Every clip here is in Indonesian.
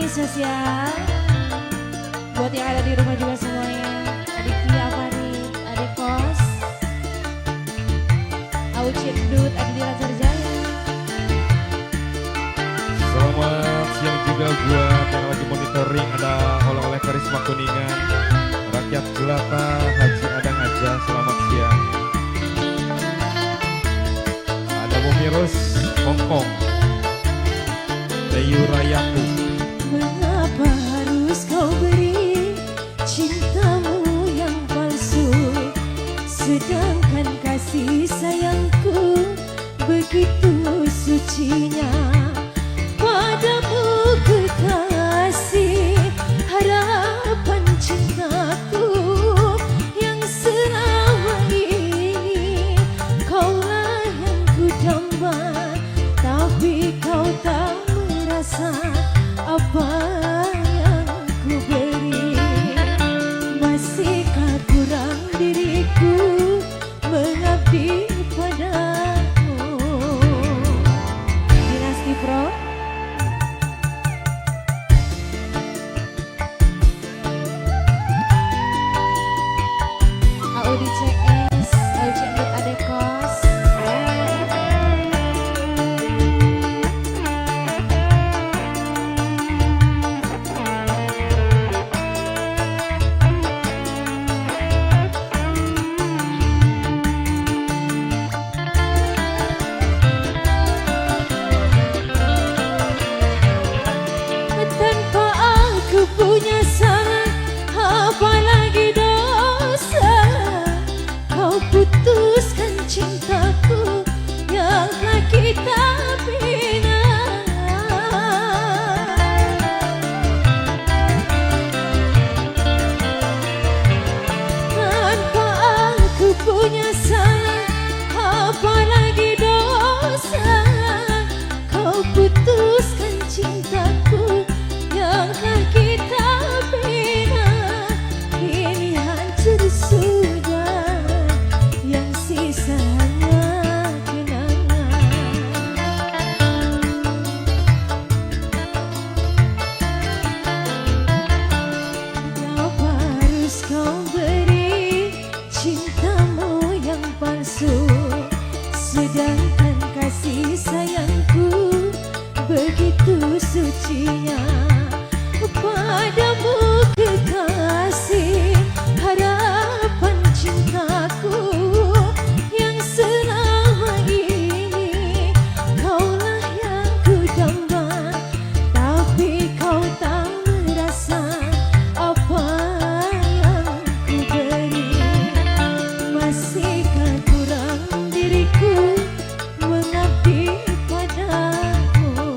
spesial buat yang ada di rumah juga semuanya. Adik Tia Farid, adik Kos, Aucit Dut, adik Dira Sarjaya. Selamat siang juga buat yang lagi monitoring. Ada oleh-oleh Karisma Kuningan, rakyat jelata Haji Adang aja. Selamat siang. Ada Mumirus Hongkong, Dayu Rayaku. Mengapa harus kau beri cintamu yang palsu, sedangkan kasih sayangku begitu sucinya. Padamu kekasih, harapan cintaku yang selama ini kaulah yang ku damba, tapi kau tak merasa apa yang ku beri. Masihkah kurang diriku mengabdi padamu? Dinasti Pro. Audi CS, Aucit Dut, adek Kos. Tanpa aku punya salah, apalagi dosa, kau putuskan cintaku yang telah kita bina. Tanpa aku punya salah, apalagi dosa, kau putuskan cintaku yang telah kita bina. Ini hancur sudah, yang sisa hanya kenangan. Kenapa harus kau beri cintamu yang palsu, sedangkan kasih sayangku begitu sucinya. Padamu kekasih, harapan cintaku yang selama ini kaulah yang ku damba, tapi kau tak merasa apa yang ku beri. Masihkah kurang diriku mengabdi padamu?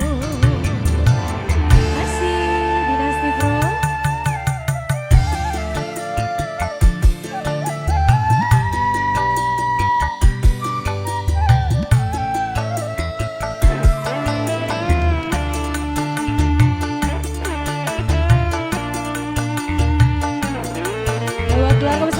Masih Dinasti Pro. Buat keluarga